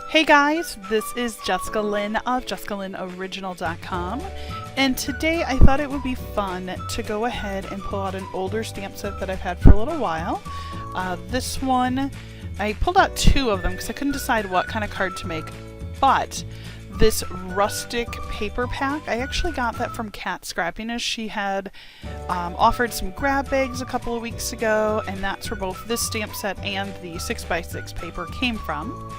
Hey guys, this is Jessica Lynn of JessicaLynnOriginal.com, and today I thought it would be fun to go ahead and pull out an older stamp set that I've had for a little while. This one, I pulled out two of them because I couldn't decide what kind of card to make, but this rustic paper pack, I actually got that from Cat Scrappiness. She had offered some grab bags a couple of weeks ago, and that's where both this stamp set and the 6x6 paper came from.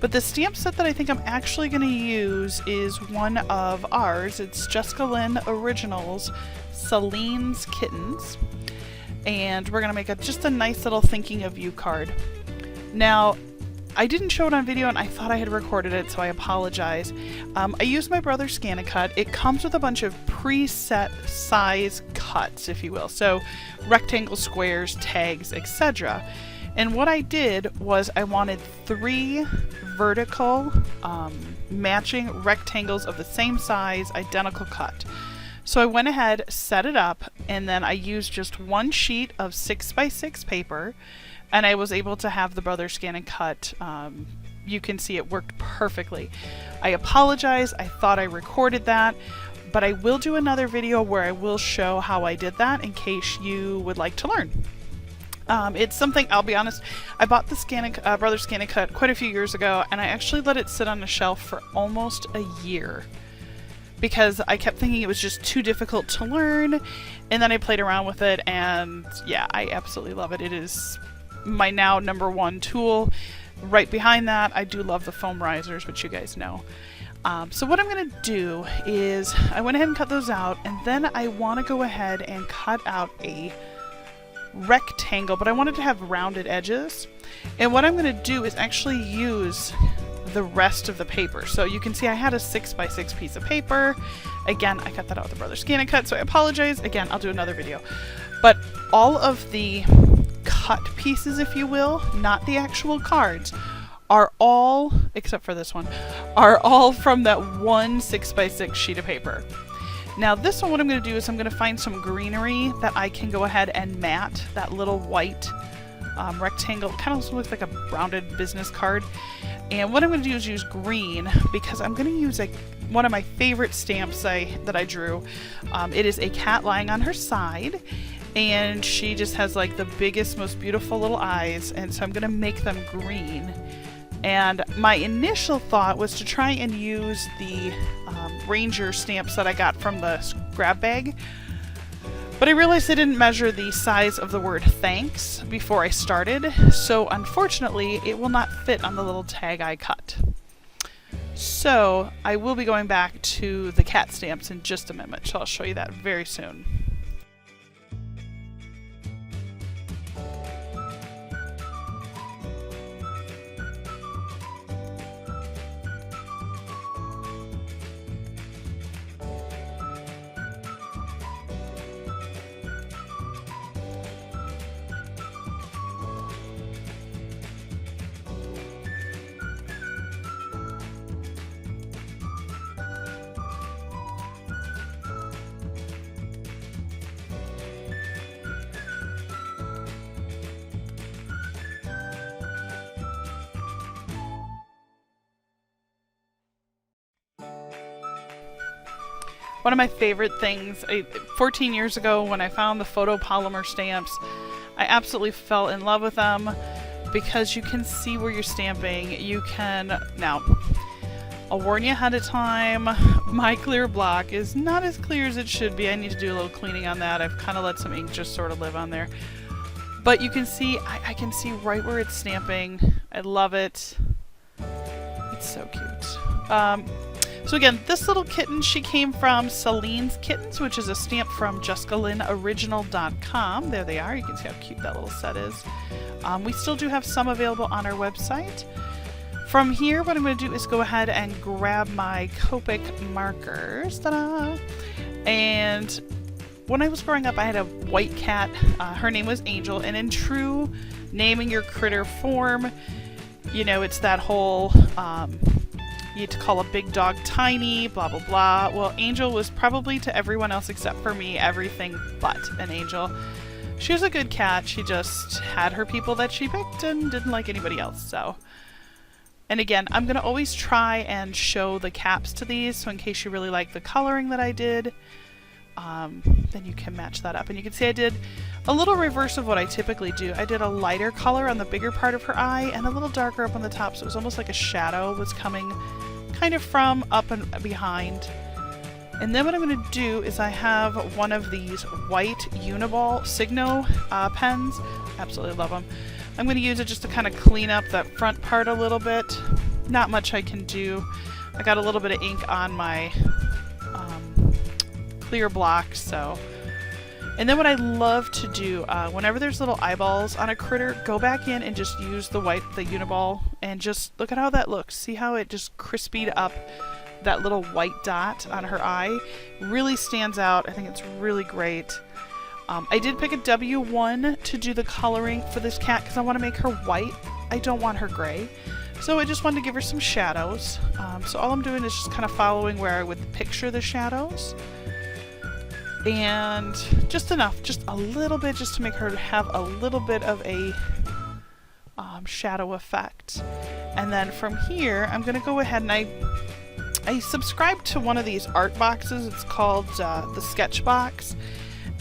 But the stamp set that I think I'm actually going to use is one of ours. It's Jessica Lynn Original's Celine's Kittens. And we're going to make just a nice little thinking of you card. Now, I didn't show it on video and I thought I had recorded it, so I apologize. I used my brother's Scan-A-Cut. It comes with a bunch of preset size cuts, if you will. So rectangles, squares, tags, etc. And what I did was I wanted 3 vertical matching rectangles of the same size, identical cut. So I went ahead, set it up, and then I used just one sheet of 6x6 paper, and I was able to have the Brother Scan-A-Cut. You can see it worked perfectly. I apologize, I thought I recorded that, but I will do another video where I will show how I did that in case you would like to learn. It's something, I'll be honest, I bought the Brother Scan-A-Cut quite a few years ago, and I actually let it sit on the shelf for almost a year because I kept thinking it was just too difficult to learn, and then I played around with it, and yeah, I absolutely love it. It is my now #1 tool. Right behind that, I do love the foam risers, which you guys know. So what I'm going to do is I went ahead and cut those out, and then I want to go ahead and cut out a rectangle, but I wanted to have rounded edges, and what I'm going to do is actually use the rest of the paper. So you can see I had a 6x6 piece of paper. Again, I cut that out with the Brother Scan-A-Cut, so I apologize. Again, I'll do another video. But all of the cut pieces, if you will, not the actual cards, are all, except for this one, are all from that one 6x6 sheet of paper. Now this one, what I'm going to do is I'm going to find some greenery that I can go ahead and mat that little white rectangle. It kind of looks like a rounded business card. And what I'm going to do is use green because I'm going to use one of my favorite stamps that I drew. It is a cat lying on her side, and she just has like the biggest, most beautiful little eyes, and so I'm going to make them green. And my initial thought was to try and use the Ranger stamps that I got from the grab bag, but I realized I didn't measure the size of the word thanks before I started, so unfortunately it will not fit on the little tag I cut. So I will be going back to the cat stamps in just a minute, so I'll show you that very soon. One of my favorite things, 14 years ago when I found the photopolymer stamps, I absolutely fell in love with them because you can see where you're stamping. You can, now, I'll warn you ahead of time, my clear block is not as clear as it should be. I need to do a little cleaning on that. I've kind of let some ink just sort of live on there. But you can see, I can see right where it's stamping. I love it. It's so cute. So again, this little kitten, she came from Celine's Kittens, which is a stamp from JessicaLynnOriginal.com. There they are. You can see how cute that little set is. We still do have some available on our website. From here, what I'm going to do is go ahead and grab my Copic markers. Ta-da! And when I was growing up, I had a white cat. Her name was Angel, and in true naming your critter form, you know, it's that whole you had to call a big dog tiny, blah blah blah. Well, Angel was probably to everyone else except for me everything but an angel. She was a good cat, she just had her people that she picked and didn't like anybody else, so And again, I'm going to always try and show the caps to these, so in case you really like the coloring that I did, then you can match that up. And you can see I did a little reverse of what I typically do. I did a lighter color on the bigger part of her eye and a little darker up on the top, so it was almost like a shadow was coming kind of from up and behind. And then what I'm going to do is I have one of these white Uniball Signo pens. Absolutely love them. I'm going to use it just to kind of clean up that front part a little bit. Not much I can do. I got a little bit of ink on my clear block, so. And then what I love to do, whenever there's little eyeballs on a critter, go back in and just use the Uniball, and just look at how that looks. See how it just crispied up that little white dot on her eye? Really stands out. I think it's really great. I did pick a W1 to do the coloring for this cat because I want to make her white. I don't want her gray. So I just wanted to give her some shadows. So all I'm doing is just kind of following where I would picture the shadows. And just enough, just a little bit, just to make her have a little bit of a shadow effect. And then from here, I'm going to go ahead and I subscribed to one of these art boxes. It's called the Sketch Box.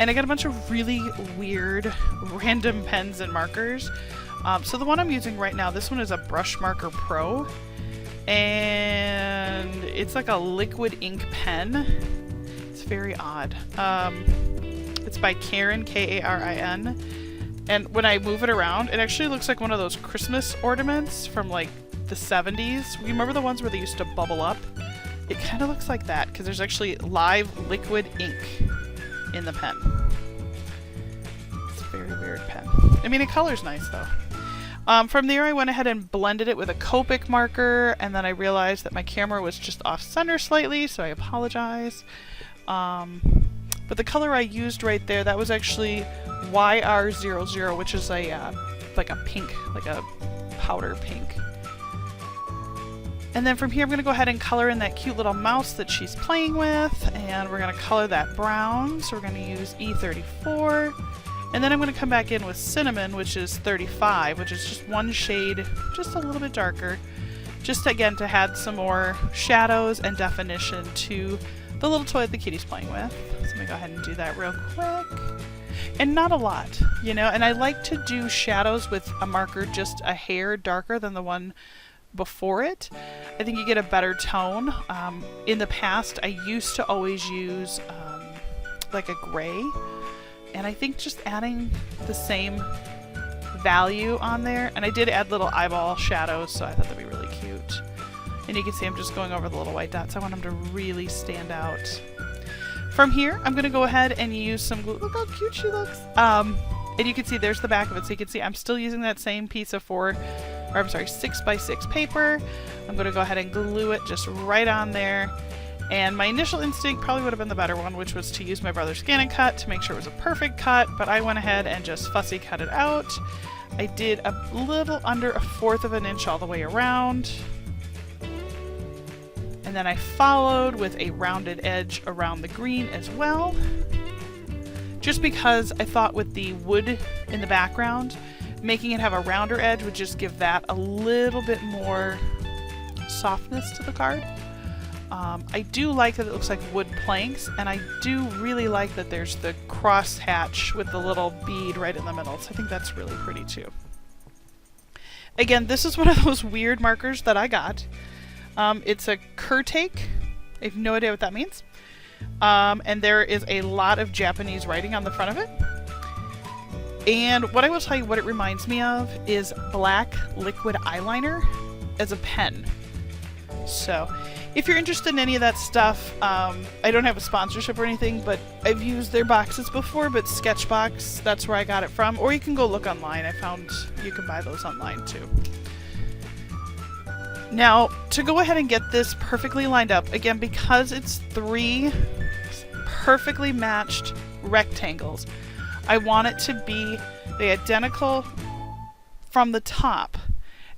And I got a bunch of really weird random pens and markers. So the one I'm using right now, this one is a Brush Marker Pro. And it's like a liquid ink pen. It's very odd. It's by Karin, K-A-R-I-N. And when I move it around, it actually looks like one of those Christmas ornaments from like the 70s. You remember the ones where they used to bubble up? It kind of looks like that because there's actually live liquid ink in the pen. It's a very weird pen. I mean, it colors nice though. From there I went ahead and blended it with a Copic marker, and then I realized that my camera was just off center slightly, so I apologize. But the color I used right there, that was actually YR00, which is a like a pink, like a powder pink. And then from here I'm going to go ahead and color in that cute little mouse that she's playing with, and we're going to color that brown, so we're going to use E34. And then I'm going to come back in with Cinnamon, which is 35, which is just one shade, just a little bit darker, just again to add some more shadows and definition to the little toy that the kitty's playing with. So let me go ahead and do that real quick. And not a lot, you know, and I like to do shadows with a marker just a hair darker than the one before it. I think you get a better tone. In the past, I used to always use like a gray, and I think just adding the same value on there, and I did add little eyeball shadows, so I thought that'd be really cute. And you can see I'm just going over the little white dots. I want them to really stand out. From here, I'm going to go ahead and use some glue. Look how cute she looks. And you can see there's the back of it, so you can see I'm still using that same piece of 6x6 paper. I'm going to go ahead and glue it just right on there. And my initial instinct probably would have been the better one, which was to use my brother's Scan and Cut to make sure it was a perfect cut, but I went ahead and just fussy cut it out. I did a little under 1/4 of an inch all the way around. And then I followed with a rounded edge around the green as well. Just because I thought with the wood in the background, making it have a rounder edge would just give that a little bit more softness to the card. I do like that it looks like wood planks, and I do really like that there's the cross hatch with the little bead right in the middle, so I think that's really pretty too. Again, this is one of those weird markers that I got. It's a Kurtake. I have no idea what that means. And there is a lot of Japanese writing on the front of it. And what I will tell you what it reminds me of is black liquid eyeliner as a pen. So if you're interested in any of that stuff, I don't have a sponsorship or anything, but I've used their boxes before, but Sketchbox, that's where I got it from. Or you can go look online. I found you can buy those online too. Now, to go ahead and get this perfectly lined up, again, because it's 3 perfectly matched rectangles, I want it to be the identical from the top.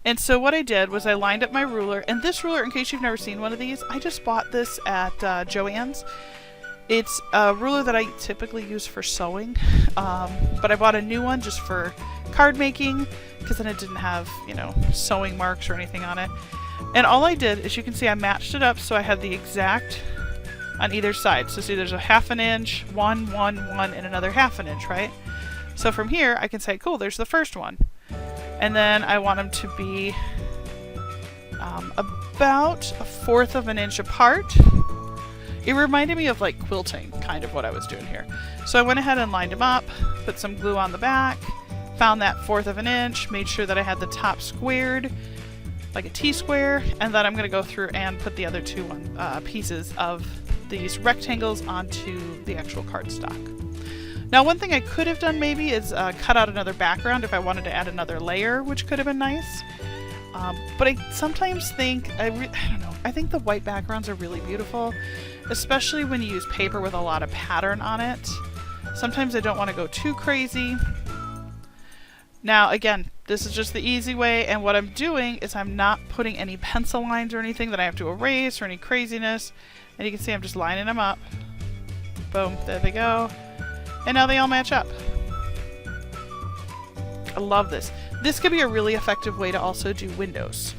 And so what I did was I lined up my ruler, and this ruler, in case you've never seen one of these, I just bought this at Joann's. It's a ruler that I typically use for sewing, but I bought a new one just for card making, because then it didn't have, you know, sewing marks or anything on it. And all I did is, you can see I matched it up so I had the exact on either side. So see, there's a 1/2 inch, 1, 1, 1, and another 1/2 inch, right? So from here I can say, cool, there's the first one. And then I want them to be about 1/4 of an inch apart. It reminded me of like quilting, kind of what I was doing here. So I went ahead and lined them up, put some glue on the back, found that 1/4 of an inch, made sure that I had the top squared like a T-square, and then I'm going to go through and put the other two pieces of these rectangles onto the actual cardstock. Now, one thing I could have done maybe is cut out another background if I wanted to add another layer, which could have been nice. But I sometimes think, I don't know, I think the white backgrounds are really beautiful, especially when you use paper with a lot of pattern on it. Sometimes I don't want to go too crazy. Now, again, this is just the easy way, and what I'm doing is I'm not putting any pencil lines or anything that I have to erase or any craziness. And you can see I'm just lining them up. Boom, there they go. And now they all match up. I love this. This could be a really effective way to also do windows.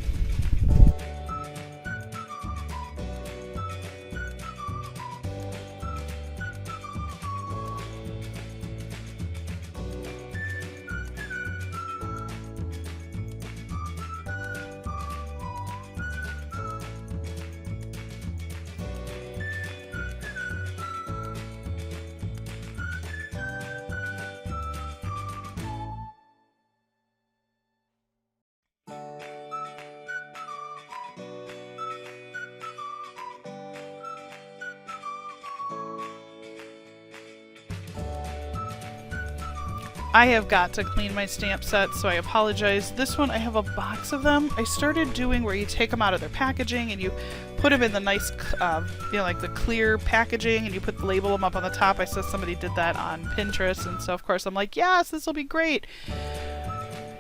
I have got to clean my stamp set, so I apologize. This one, I have a box of them. I started doing where you take them out of their packaging and you put them in the nice, you know, like the clear packaging, and you label them up on the top. I saw somebody did that on Pinterest, and so of course I'm like, yes, this will be great.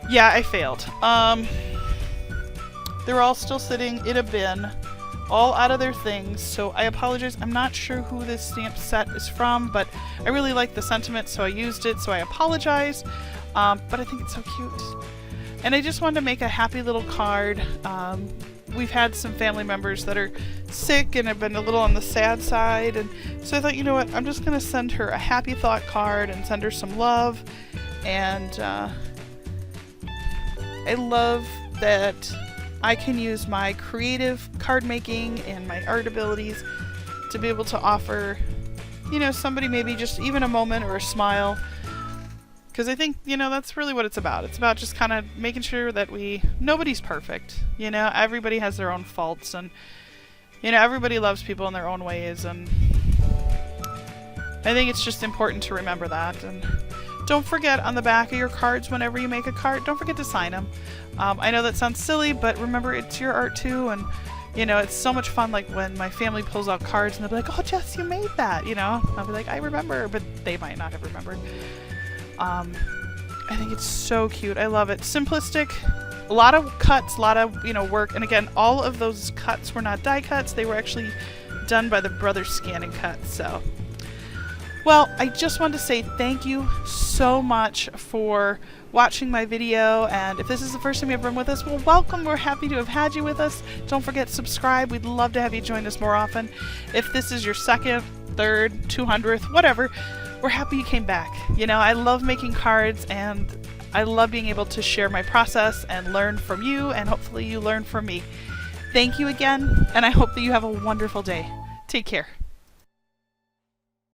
Yeah, I failed. They're all still sitting in a bin, all out of their things, so I apologize. I'm not sure who this stamp set is from, but I really like the sentiment, so I used it, so I apologize. But I think it's so cute. And I just wanted to make a happy little card. We've had some family members that are sick and have been a little on the sad side, and so I thought, you know what, I'm just going to send her a happy thought card and send her some love. And I love that I can use my creative card making and my art abilities to be able to offer, you know, somebody maybe just even a moment or a smile. Because I think, you know, that's really what it's about. It's about just kind of making sure that nobody's perfect. You know, everybody has their own faults, and, you know, everybody loves people in their own ways, and I think it's just important to remember that. And don't forget, on the back of your cards, whenever you make a card, don't forget to sign them. I know that sounds silly, but remember, it's your art too, and, you know, it's so much fun, like when my family pulls out cards and they'll be like, oh, Jess, you made that, you know? I'll be like, I remember, but they might not have remembered. I think it's so cute. I love it. Simplistic, a lot of cuts, a lot of, you know, work, and again, all of those cuts were not die cuts. They were actually done by the Brothers Scan and Cut, so. Well, I just wanted to say thank you so much for watching my video, and if this is the first time you've been with us, well, welcome. We're happy to have had you with us. Don't forget to subscribe. We'd love to have you join us more often. If this is your second, third, 200th, whatever, we're happy you came back. You know, I love making cards, and I love being able to share my process and learn from you, and hopefully you learn from me. Thank you again, and I hope that you have a wonderful day. Take care.